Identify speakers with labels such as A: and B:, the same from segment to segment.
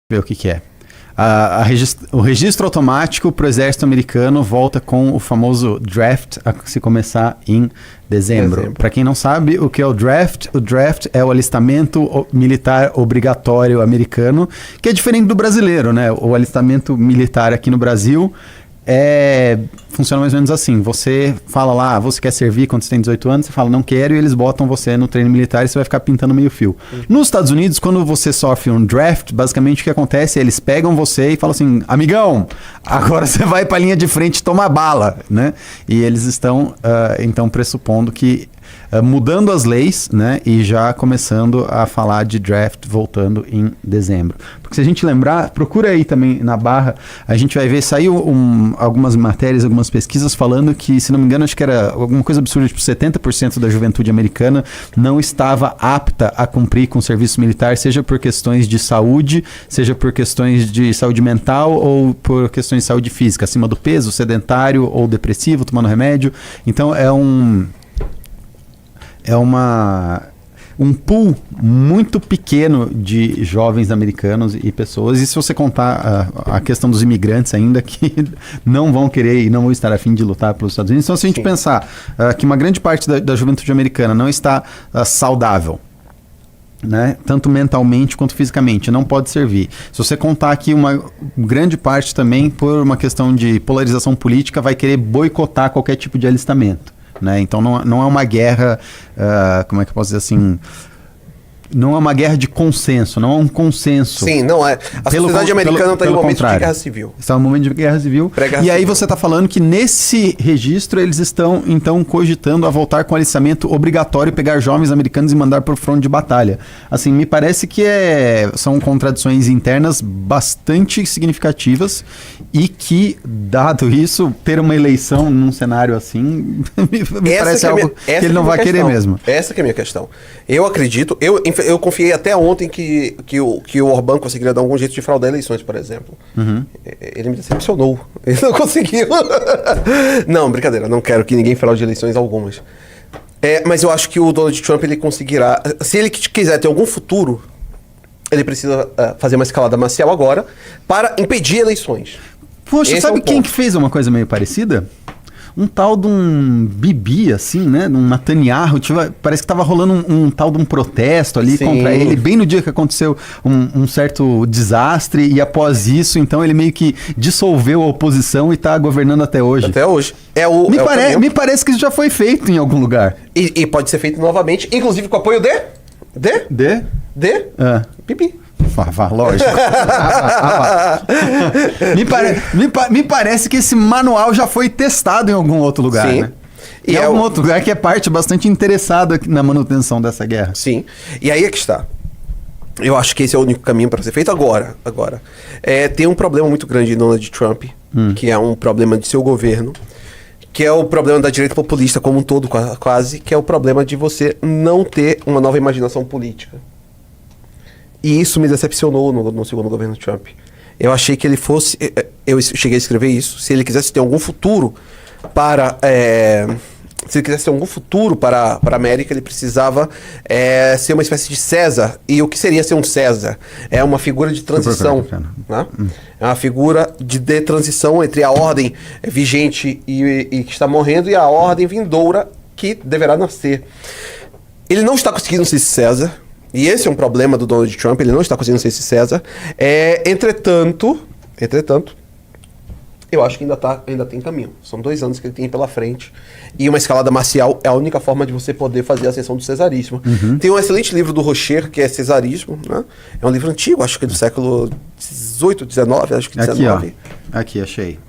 A: ver o que é. O registro automático para o exército americano volta com o famoso draft a se começar em dezembro. Para quem não sabe o que é o draft é o alistamento militar obrigatório americano, que é diferente do brasileiro, né? O alistamento militar aqui no Brasil funciona mais ou menos assim. Você fala lá, você quer servir quando você tem 18 anos, você fala não quero, e eles botam você no treino militar e você vai ficar pintando meio fio. Nos Estados Unidos, quando você sofre um draft, basicamente o que acontece é eles pegam você e falam assim, amigão, agora você vai pra linha de frente tomar bala, né? E eles estão então pressupondo que mudando as leis, né, e já começando a falar de draft voltando em dezembro. Porque se a gente lembrar, procura aí também na barra, a gente vai ver, saiu algumas matérias, algumas pesquisas falando que, se não me engano, acho que era alguma coisa absurda, tipo 70% da juventude americana não estava apta a cumprir com o serviço militar, seja por questões de saúde, seja por questões de saúde mental ou por questões de saúde física, acima do peso, sedentário ou depressivo, tomando remédio. Então é um pool muito pequeno de jovens americanos e pessoas, e se você contar a questão dos imigrantes ainda, que não vão querer e não vão estar a fim de lutar pelos Estados Unidos. Então, se a gente pensar que uma grande parte da juventude americana não está saudável, né, tanto mentalmente quanto fisicamente, não pode servir. Se você contar aqui uma grande parte também, por uma questão de polarização política, vai querer boicotar qualquer tipo de alistamento. Né? Então não é uma guerra, como é que eu posso dizer assim, não é uma guerra de consenso, não é um consenso.
B: Sim, não é. A sociedade americana está em um momento de guerra civil.
A: Está em um momento de guerra civil. E aí você está falando que nesse registro eles estão, então, cogitando a voltar com alistamento obrigatório, pegar jovens americanos e mandar para o fronte de batalha. Assim, me parece que são contradições internas bastante significativas e que, dado isso, ter uma eleição num cenário assim, me parece algo que ele não vai querer mesmo.
B: Essa que é a minha questão. Eu acredito, eu confiei até ontem que o Orbán conseguiria dar algum jeito de fraudar eleições, por exemplo. Ele me decepcionou. Ele não conseguiu. Não, brincadeira. Não quero que ninguém fraude eleições algumas. Mas eu acho que o Donald Trump, ele conseguirá... Se ele quiser ter algum futuro, ele precisa fazer uma escalada marcial agora para impedir eleições.
A: Poxa, sabe quem que fez uma coisa meio parecida? Um tal de um Bibi, assim, né? Um Netanyahu. Parece que estava rolando um tal de um protesto ali contra ele, bem no dia que aconteceu um certo desastre, e após isso, então, ele meio que dissolveu a oposição e está governando até hoje.
B: Até hoje.
A: Me parece que isso já foi feito em algum lugar.
B: E pode ser feito novamente, inclusive com apoio de Bibi.
A: Lógico. Me parece que esse manual já foi testado em algum outro lugar, né? E algum outro lugar que é parte bastante interessada na manutenção dessa guerra.
B: Sim. E aí é que está. Eu acho que esse é o único caminho para ser feito agora. Tem um problema muito grande em Donald Trump, que é um problema de seu governo, que é o problema da direita populista como um todo, quase, que é o problema de você não ter uma nova imaginação política. E isso me decepcionou no segundo governo Trump. Eu achei que ele fosse... Eu cheguei a escrever isso. Se ele quisesse ter algum futuro para... se ele quisesse ter algum futuro para a América, ele precisava ser uma espécie de César. E o que seria ser um César? É uma figura de transição. Né? É uma figura de transição entre a ordem vigente e que está morrendo e a ordem vindoura que deverá nascer. Ele não está conseguindo ser esse César. E esse é um problema do Donald Trump, ele não está conseguindo ser esse César. Entretanto, eu acho que ainda tem caminho. São 2 anos que ele tem pela frente. E uma escalada marcial é a única forma de você poder fazer a ascensão do cesarismo. Tem um excelente livro do Rocher, que é Cesarismo, né? É um livro antigo, acho que é do século XVIII, XIX, acho que XIX.
A: Aqui, achei.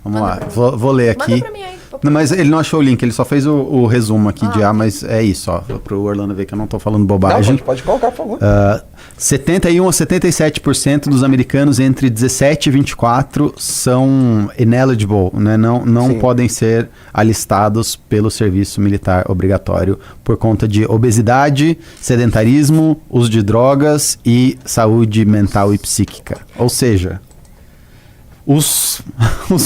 A: Vamos lá, vou ler aqui.
C: Manda pra mim aí.
A: Não, mas ele não achou o link, ele só fez o resumo aqui mas é isso, ó, pro Orlando ver que eu não tô falando bobagem.
B: Não, pode colocar, por favor.
A: 71 a 77% dos americanos entre 17 e 24 são ineligible, né? Não podem ser alistados pelo serviço militar obrigatório por conta de obesidade, sedentarismo, uso de drogas e saúde mental e psíquica. Ou seja, os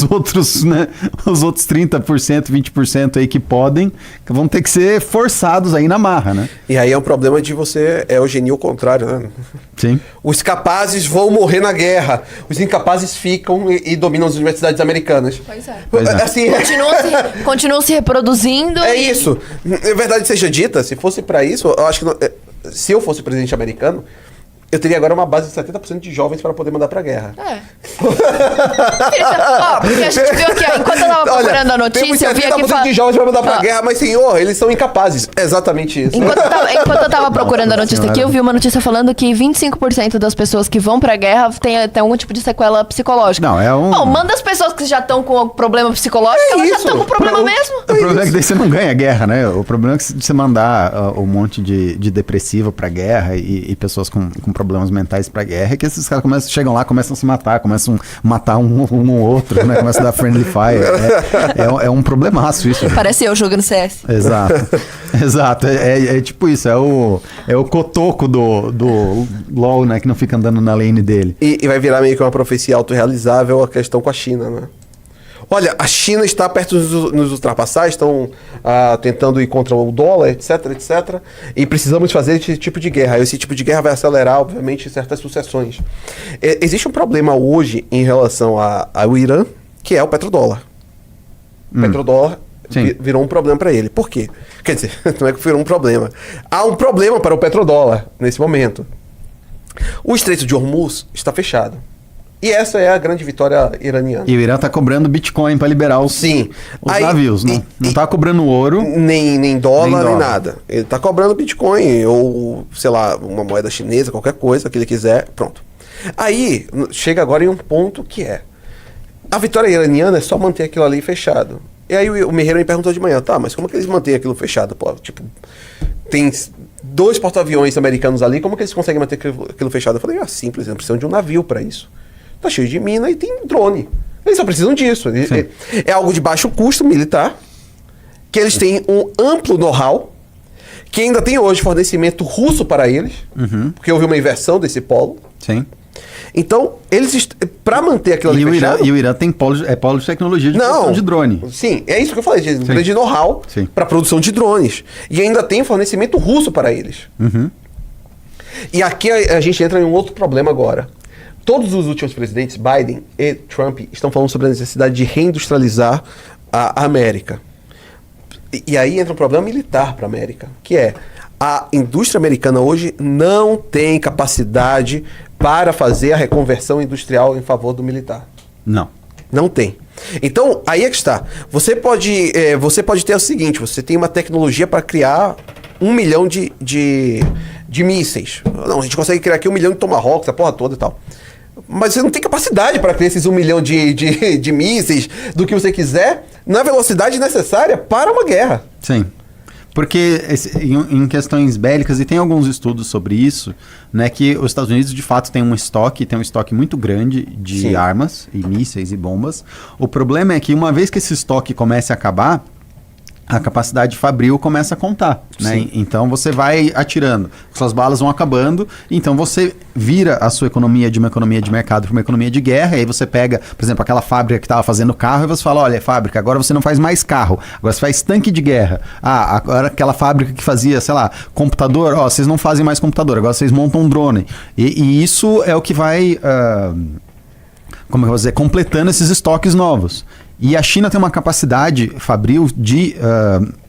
A: outros, né? Os outros 30%, 20% aí que podem, que vão ter que ser forçados aí na marra, né?
B: E aí é um problema de você eugenia ao contrário, né?
A: Sim.
B: Os capazes vão morrer na guerra. Os incapazes ficam e dominam as universidades americanas.
C: Pois é.
B: Assim,
C: Continuam se reproduzindo.
B: É isso. Na verdade, seja dita, se fosse pra isso, eu acho que se eu fosse presidente americano, eu teria agora uma base de 70% de jovens para poder mandar pra guerra.
C: Porque a gente viu aqui, enquanto eu tava procurando a notícia, eu vi aqui...
B: 70% de jovens para mandar pra guerra, mas senhor, eles são incapazes. Exatamente isso.
C: Enquanto eu tava procurando a notícia aqui, eu vi uma notícia falando que 25% das pessoas que vão pra guerra tem algum tipo de sequela psicológica.
A: Não, é um...
C: Bom, manda as pessoas que já estão com problema psicológico, elas já estão com problema mesmo.
A: O problema é que daí você não ganha a guerra, né? O problema é que você mandar um monte de depressivo pra guerra e pessoas com problemas mentais pra guerra, é que esses caras chegam lá, começam a se matar, começam a matar um outro, né? Começam a dar friendly fire. É um problemaço isso.
C: Parece eu jogando CS.
A: Exato. É tipo isso, é o cotoco do LoL, né? Que não fica andando na lane dele.
B: E vai virar meio que uma profecia autorrealizável a questão com a China, né? Olha, a China está perto de nos ultrapassar, estão tentando ir contra o dólar, etc, etc. E precisamos fazer esse tipo de guerra. Esse tipo de guerra vai acelerar, obviamente, certas sucessões. Existe um problema hoje em relação ao Irã, que é o petrodólar. O petrodólar virou um problema para ele. Por quê? Quer dizer, não é que virou um problema. Há um problema para o petrodólar nesse momento. O Estreito de Hormuz está fechado. E essa é a grande vitória iraniana.
A: E o Irã tá cobrando Bitcoin para liberar os navios, né? Não tá cobrando ouro.
B: Nem dólar, nem nada. Ele tá cobrando Bitcoin ou, sei lá, uma moeda chinesa, qualquer coisa que ele quiser. Pronto. Aí, chega agora em um ponto que é... A vitória iraniana é só manter aquilo ali fechado. E aí o Merreiro me perguntou de manhã, tá, mas como é que eles mantêm aquilo fechado? Pô, tipo, tem 2 porta-aviões americanos ali, como que eles conseguem manter aquilo fechado? Eu falei, simples, eles não precisam de um navio para isso. Tá cheio de mina e tem drone. Eles só precisam disso. É algo de baixo custo militar, que eles têm um amplo know-how, que ainda tem hoje fornecimento russo para eles, porque houve uma inversão desse polo.
A: Sim.
B: Então, eles, para manter aquilo ali fechado...
A: E o Irã tem polo de tecnologia de produção de drone.
B: Sim, é isso que eu falei, de know-how para produção de drones. E ainda tem fornecimento russo para eles. E aqui a gente entra em um outro problema agora. Todos os últimos presidentes, Biden e Trump, estão falando sobre a necessidade de reindustrializar a América. E aí entra um problema militar para a América, que é a indústria americana hoje não tem capacidade para fazer a reconversão industrial em favor do militar. Não tem. Então, aí é que está. Você pode ter o seguinte, você tem uma tecnologia para criar 1 milhão de mísseis. Não, a gente consegue criar aqui 1 milhão de Tomahawks, a porra toda e tal. Mas você não tem capacidade para criar esses 1 milhão de mísseis, do que você quiser, na velocidade necessária para uma guerra.
A: Sim. Porque em questões bélicas, e tem alguns estudos sobre isso, né, que os Estados Unidos de fato tem um estoque muito grande de armas, e mísseis e bombas. O problema é que uma vez que esse estoque comece a acabar, a capacidade fabril começa a contar, né? Então você vai atirando, suas balas vão acabando, então você vira a sua economia de uma economia de mercado para uma economia de guerra, e aí você pega, por exemplo, aquela fábrica que estava fazendo carro e você fala, olha, fábrica, agora você não faz mais carro, agora você faz tanque de guerra. Agora aquela fábrica que fazia, sei lá, computador, vocês não fazem mais computador, agora vocês montam um drone. E isso é o que vai, como eu vou dizer, completando esses estoques novos. E a China tem uma capacidade fabril de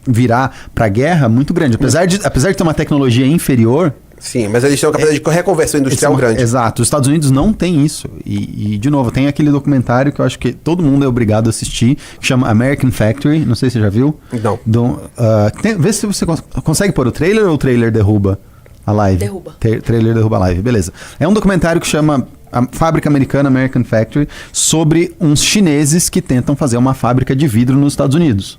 A: virar para a guerra muito grande. Apesar de ter uma tecnologia inferior...
B: Sim, mas eles têm uma capacidade de reconversão industrial grande.
A: Exato. Os Estados Unidos não têm isso. E, de novo, tem aquele documentário que eu acho que todo mundo é obrigado a assistir, que chama American Factory. Não sei se você já viu.
B: Não.
A: Vê se você consegue pôr o trailer ou o trailer derruba a live?
C: Derruba.
A: Trailer derruba a live, beleza. É um documentário que chama... A fábrica americana, American Factory, sobre uns chineses que tentam fazer uma fábrica de vidro nos Estados Unidos.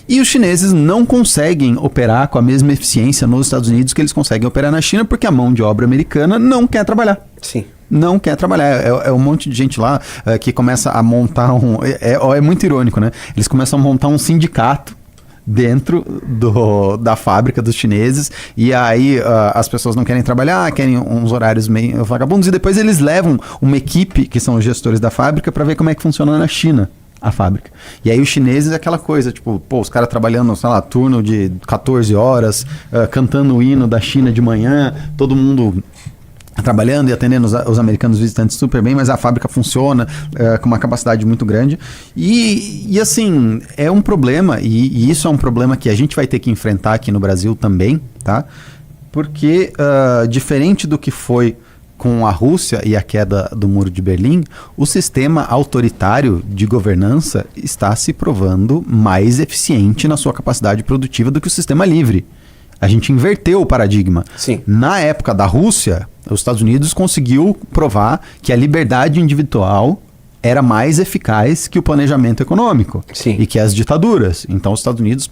A: E os chineses não conseguem operar com a mesma eficiência nos Estados Unidos que eles conseguem operar na China, porque a mão de obra americana não quer trabalhar.
B: Sim.
A: Não quer trabalhar. É um monte de gente lá que começa a montar é muito irônico, né? Eles começam a montar um sindicato dentro da fábrica dos chineses, e aí as pessoas não querem trabalhar, querem uns horários meio vagabundos, e depois eles levam uma equipe, que são os gestores da fábrica, para ver como é que funciona na China a fábrica. E aí os chineses é aquela coisa, tipo, pô, os caras trabalhando, sei lá, turno de 14 horas, cantando o hino da China de manhã, todo mundo trabalhando e atendendo os americanos visitantes super bem, mas a fábrica funciona com uma capacidade muito grande. E assim, é um problema, e isso é um problema que a gente vai ter que enfrentar aqui no Brasil também, tá? Porque, diferente do que foi com a Rússia e a queda do Muro de Berlim, o sistema autoritário de governança está se provando mais eficiente na sua capacidade produtiva do que o sistema livre. A gente inverteu o paradigma.
B: Sim.
A: Na época da Rússia, os Estados Unidos conseguiu provar que a liberdade individual era mais eficaz que o planejamento econômico.
B: Sim.
A: E que as ditaduras. Então, os Estados Unidos,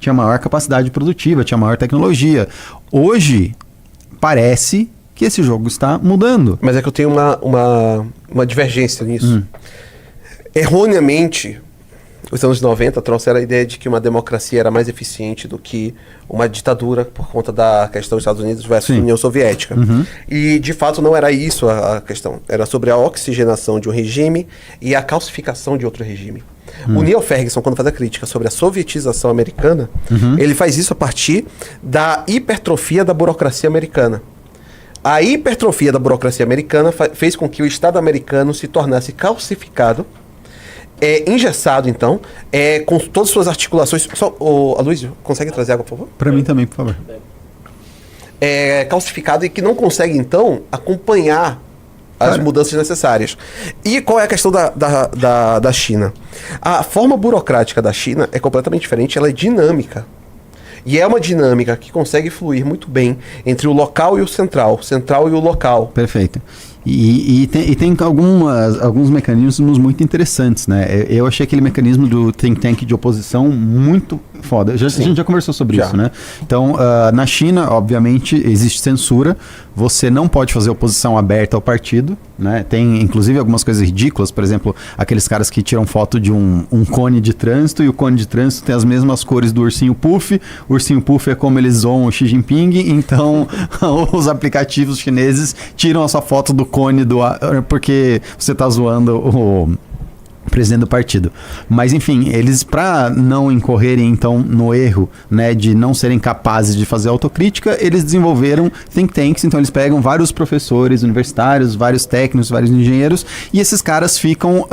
A: tinha maior capacidade produtiva, tinha maior tecnologia. Hoje, parece que esse jogo está mudando.
B: Mas é que eu tenho uma divergência nisso. Erroneamente, os anos 90 trouxeram a ideia de que uma democracia era mais eficiente do que uma ditadura por conta da questão dos Estados Unidos versus União Soviética. E, de fato, não era isso a questão. Era sobre a oxigenação de um regime e a calcificação de outro regime. O Neil Ferguson, quando faz a crítica sobre a sovietização americana, ele faz isso a partir da hipertrofia da burocracia americana. A hipertrofia da burocracia americana fez com que o Estado americano se tornasse calcificado, engessado, então, com todas as suas articulações. Aloysio, consegue trazer água, por favor?
A: Para mim também, por favor.
B: Calcificado e que não consegue, então, acompanhar as mudanças necessárias. E qual é a questão da China? A forma burocrática da China é completamente diferente, ela é dinâmica. E é uma dinâmica que consegue fluir muito bem entre o local e o central e o local.
A: Perfeito. E tem alguns mecanismos muito interessantes, né? Eu achei aquele mecanismo do think tank de oposição muito foda. A gente já conversou sobre isso, né? Então, na China, obviamente, existe censura. Você não pode fazer oposição aberta ao partido, né? Tem, inclusive, algumas coisas ridículas. Por exemplo, aqueles caras que tiram foto de um cone de trânsito, e o cone de trânsito tem as mesmas cores do ursinho Puff. O ursinho Puff é como eles zoam o Xi Jinping. Então, os aplicativos chineses tiram a sua foto do cone porque você está zoando o presidente do partido. Mas, enfim, eles, para não incorrerem, então, no erro, né, de não serem capazes de fazer autocrítica, eles desenvolveram think tanks. Então, eles pegam vários professores universitários, vários técnicos, vários engenheiros, e esses caras ficam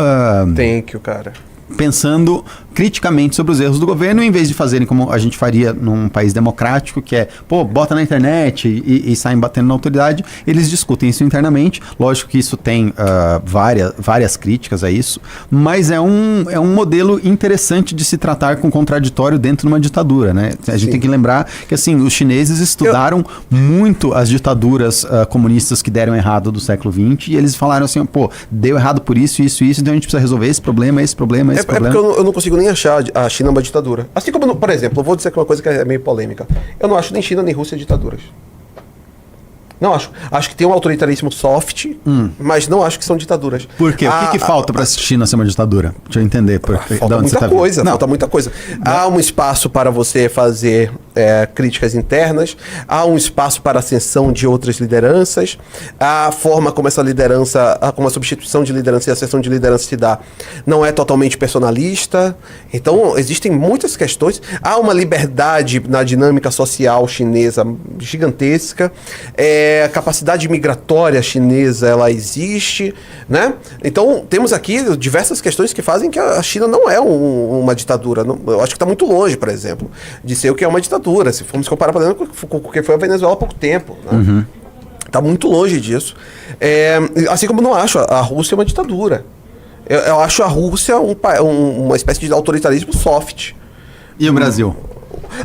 A: pensando criticamente sobre os erros do governo, em vez de fazerem como a gente faria num país democrático, que é, bota na internet e saem batendo na autoridade. Eles discutem isso internamente. Lógico que isso tem várias críticas a isso, mas é um modelo interessante de se tratar com contraditório dentro de uma ditadura, né? A gente tem que lembrar que, assim, os chineses estudaram muito as ditaduras comunistas que deram errado do século XX, e eles falaram assim, deu errado por isso, então a gente precisa resolver esse problema. É porque
B: eu não consigo nem achar a China uma ditadura. Assim como, por exemplo, eu vou dizer que uma coisa que é meio polêmica. Eu não acho nem China nem Rússia ditaduras. Não acho. Acho que tem um autoritarismo soft, mas não acho que são ditaduras.
A: Por quê? O que falta para a China ser uma ditadura? Deixa eu entender.
B: Falta muita coisa. Há um espaço para você fazer críticas internas, há um espaço para a ascensão de outras lideranças, a forma como essa liderança, como a substituição de liderança e a ascensão de liderança se dá, não é totalmente personalista. Então, existem muitas questões. Há uma liberdade na dinâmica social chinesa gigantesca. A capacidade migratória chinesa, ela existe, né? Então, temos aqui diversas questões que fazem que a China não é uma ditadura. Eu acho que está muito longe, por exemplo, de ser o que é uma ditadura. Se formos comparar, por exemplo, com o que foi a Venezuela há pouco tempo, né? Está muito longe disso. Assim como eu não acho a Rússia uma ditadura. Eu acho a Rússia uma espécie de autoritarismo soft.
A: E o Brasil?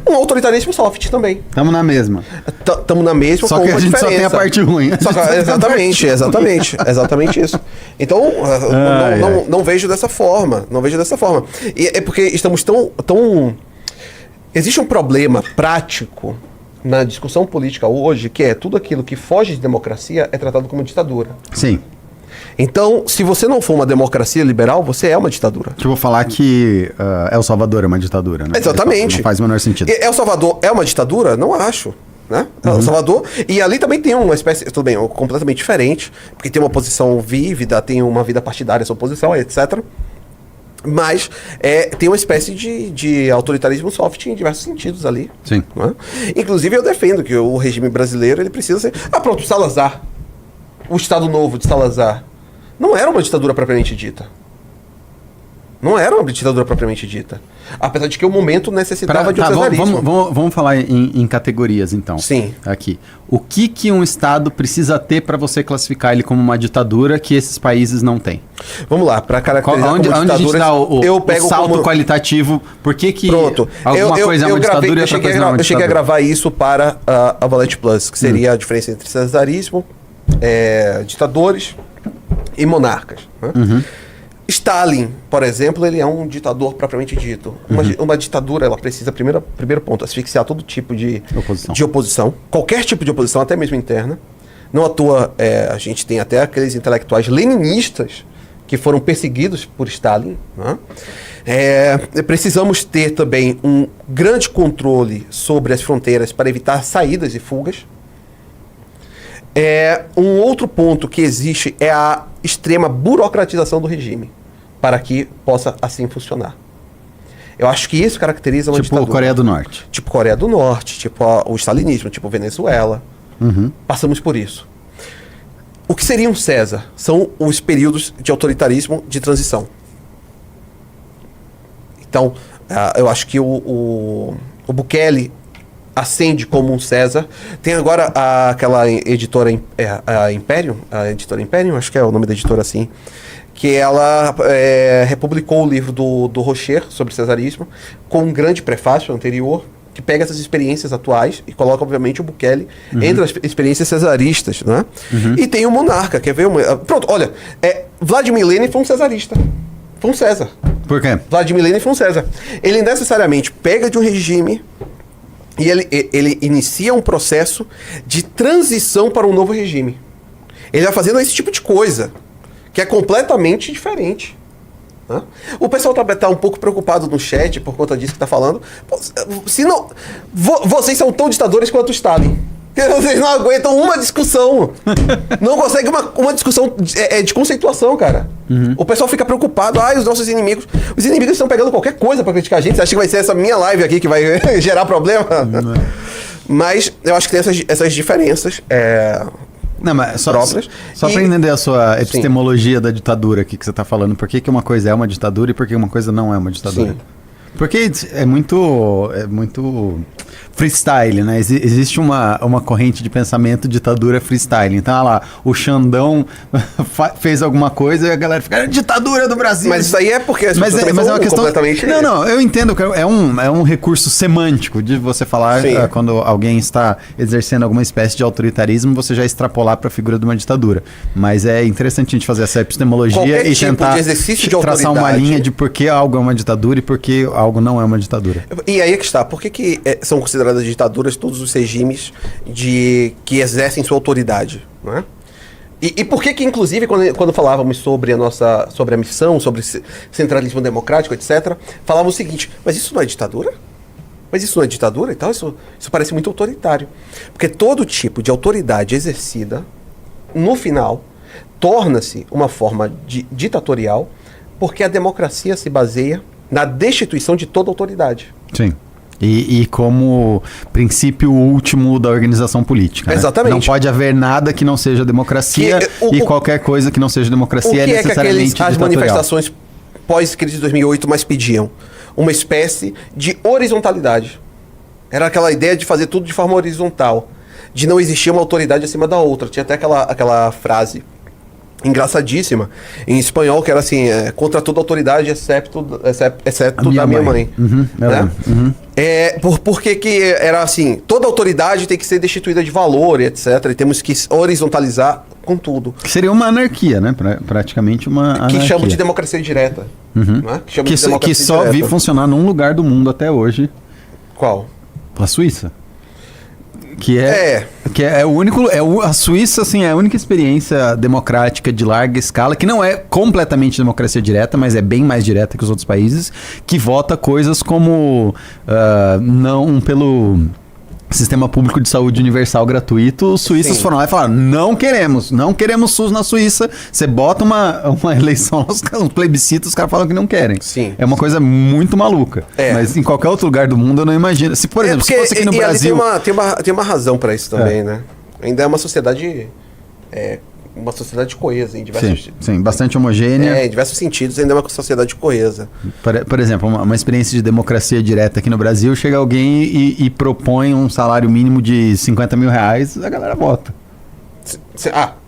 B: Um autoritarismo soft também.
A: Estamos na mesma.
B: Estamos na mesma,
A: só com que a gente diferença. Só tem a parte ruim.
B: Exatamente isso. Então, não vejo dessa forma. E é porque estamos tão... Existe um problema prático na discussão política hoje, que é tudo aquilo que foge de democracia é tratado como ditadura.
A: Sim.
B: Então, se você não for uma democracia liberal, você é uma ditadura.
A: Eu vou falar que El Salvador é uma ditadura, né?
B: Exatamente.
A: Não faz o menor sentido.
B: El Salvador é uma ditadura? Não acho. Né? El Salvador. E ali também tem uma espécie, tudo bem, completamente diferente, porque tem uma oposição vívida, tem uma vida partidária, essa oposição, etc. Mas tem uma espécie de autoritarismo soft em diversos sentidos ali.
A: Sim.
B: Né? Inclusive, eu defendo que o regime brasileiro ele precisa ser. Pronto, Salazar. O Estado Novo de Salazar. Não era uma ditadura propriamente dita. Não era uma ditadura propriamente dita. Apesar de que o momento necessitava de um cesarismo.
A: Vamos falar em categorias, então.
B: Sim.
A: Aqui. O que um Estado precisa ter para você classificar ele como uma ditadura que esses países não têm?
B: Vamos lá, para caracterizar
A: onde a gente dá o salto qualitativo? Por que
B: Pronto.
A: alguma coisa é uma ditadura e outra coisa não é uma ditadura?
B: Eu cheguei a gravar isso para a Valete Plus, que seria a diferença entre cesarismo, ditadores e monarcas. Né? Stalin, por exemplo, ele é um ditador propriamente dito. Uma ditadura, ela precisa, primeiro ponto, asfixiar todo tipo de oposição. Qualquer tipo de oposição, até mesmo interna. Não à toa, a gente tem até aqueles intelectuais leninistas que foram perseguidos por Stalin. Né? Precisamos ter também um grande controle sobre as fronteiras para evitar saídas e fugas. Um outro ponto que existe é a extrema burocratização do regime, para que possa assim funcionar. Eu acho que isso caracteriza uma ditadura.
A: Tipo Coreia do Norte.
B: Tipo Coreia do Norte, tipo o stalinismo, tipo Venezuela. Passamos por isso. O que seria um César? São os períodos de autoritarismo de transição. Então, eu acho que o Bukele ascende como um César. Tem agora aquela editora Imperium, a editora Imperium, acho que é o nome da editora assim, que ela republicou o livro do Rocher sobre cesarismo, com um grande prefácio anterior, que pega essas experiências atuais e coloca, obviamente, o Bukele entre as experiências cesaristas, né? E tem o monarca, quer ver? Pronto, olha, Vladimir Lenin foi um cesarista. Foi um César.
A: Por quê?
B: Vladimir Lenin foi um César. Ele necessariamente pega de um regime e ele inicia um processo de transição para um novo regime. Ele vai fazendo esse tipo de coisa, que é completamente diferente. Né? O pessoal tá um pouco preocupado no chat por conta disso que tá falando. Se não, vocês são tão ditadores quanto o Stalin. Vocês não aguentam uma discussão. Não conseguem uma discussão de conceituação, cara. O pessoal fica preocupado. Os nossos inimigos. Os inimigos estão pegando qualquer coisa pra criticar a gente. Você acha que vai ser essa minha live aqui que vai gerar problema? Mas eu acho que tem essas diferenças.
A: Não, mas
B: próprias.
A: Só para entender a sua epistemologia da ditadura aqui que você está falando, por que uma coisa é uma ditadura e por que uma coisa não é uma ditadura? Sim. Porque é muito freestyle, né? Existe uma corrente de pensamento ditadura freestyle. Então, olha lá, o Xandão fez alguma coisa e a galera fica, ditadura do Brasil.
B: Mas isso aí é porque as pessoas
A: é uma questão
B: completamente...
A: Não, eu entendo que é um recurso semântico de você falar quando alguém está exercendo alguma espécie de autoritarismo, você já extrapolar para a figura de uma ditadura. Mas é interessante a gente fazer essa epistemologia e tentar traçar uma linha de por que algo é uma ditadura e por que algo não é uma ditadura.
B: E aí é que está. Por que são consideradas ditaduras todos os regimes que exercem sua autoridade? Não é? E por que inclusive, quando falávamos sobre a missão, sobre centralismo democrático, etc., falávamos o seguinte, mas isso não é ditadura? Mas isso não é ditadura e tal? Isso parece muito autoritário. Porque todo tipo de autoridade exercida, no final, torna-se uma forma ditatorial, porque a democracia se baseia na destituição de toda autoridade.
A: Sim. E como princípio último da organização política.
B: Exatamente.
A: Né? Não pode haver nada que não seja democracia e qualquer coisa que não seja democracia é necessariamente ditatorial.
B: As manifestações pós-crise de 2008 mais pediam? Uma espécie de horizontalidade. Era aquela ideia de fazer tudo de forma horizontal, de não existir uma autoridade acima da outra. Tinha até aquela frase engraçadíssima em espanhol que era assim, contra toda autoridade exceto da minha mãe. Né? Porque que era assim, toda autoridade tem que ser destituída de valor, etc. E temos que horizontalizar com tudo.
A: Que seria uma anarquia, né? Praticamente uma anarquia.
B: Que chamam de democracia direta. Né?
A: Que só vi funcionar num lugar do mundo até hoje.
B: Qual?
A: A Suíça. Que é o único. A Suíça, assim, é a única experiência democrática de larga escala, que não é completamente democracia direta, mas é bem mais direta que os outros países, que vota coisas como não pelo sistema público de saúde universal gratuito. Os suíços foram lá e falaram: não queremos SUS na Suíça. Você bota uma eleição, um plebiscito, os caras falam que não querem.
B: Sim.
A: É uma coisa muito maluca. Mas em qualquer outro lugar do mundo eu não imagino. Se, por exemplo, se fosse aqui no Brasil...
B: Tem uma razão pra isso também, né? Ainda é uma sociedade... uma sociedade coesa em diversos...
A: Sim, bastante homogênea.
B: Em diversos sentidos, ainda é uma sociedade coesa.
A: Por exemplo, uma experiência de democracia direta aqui no Brasil, chega alguém e propõe um salário mínimo de 50 mil reais, a galera vota. Opa!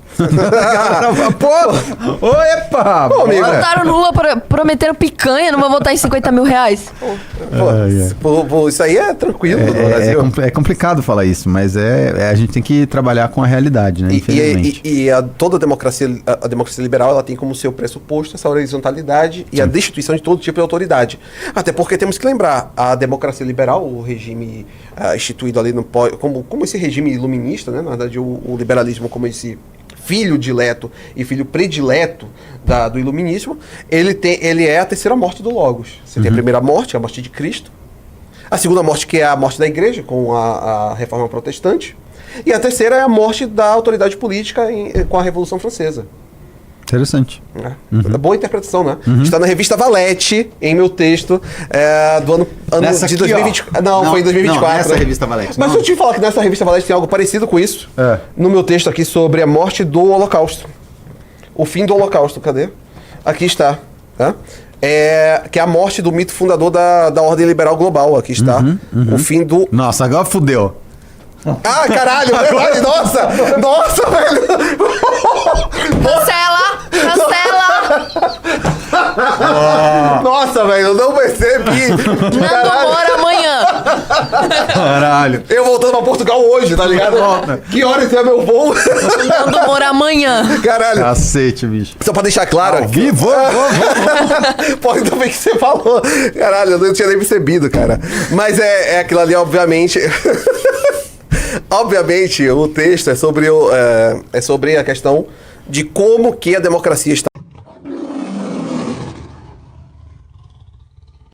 C: Pô, votaram no Lula prometendo picanha, não vão votar em 50 mil reais.
B: Isso aí é tranquilo no Brasil.
A: É complicado falar isso, mas a gente tem que trabalhar com a realidade, né? Infelizmente.
B: Toda a democracia liberal, ela tem como seu pressuposto essa horizontalidade e a destituição de todo tipo de autoridade. Até porque temos que lembrar, a democracia liberal, o regime instituído ali no como esse regime iluminista, né? Na verdade, o liberalismo como esse filho dileto e filho predileto do iluminismo, ele é a terceira morte do Logos. Você tem a primeira morte, a morte de Cristo. A segunda morte, que é a morte da igreja, com a reforma protestante. E a terceira é a morte da autoridade política com a Revolução Francesa.
A: Interessante.
B: Boa interpretação, né? Está na revista Valete, em meu texto, do ano de 2020. Não, foi em 2024.
A: Não, nessa revista Valete.
B: Mas eu te falar que nessa revista Valete tem algo parecido com isso. No meu texto aqui sobre a morte do Holocausto. O fim do Holocausto, cadê? Aqui está. Que é a morte do mito fundador da ordem liberal global. Aqui está. O fim do...
A: Nossa, agora fudeu.
B: Ah, caralho, verdade, nossa, velho.
C: Cancela!
B: Nossa, velho, eu não percebi.
C: Nando Moura amanhã.
A: Caralho.
B: Eu voltando pra Portugal hoje, tá ligado? Que horas é meu voo?
C: Nando Moura amanhã.
B: Caralho.
A: Cacete, bicho.
B: Só pra deixar claro.
A: Ao vivo?
B: Pô, ainda bem que você falou. Caralho, eu não tinha nem percebido, cara. Mas é aquilo ali, obviamente. Obviamente, o texto é sobre a questão de como que a democracia está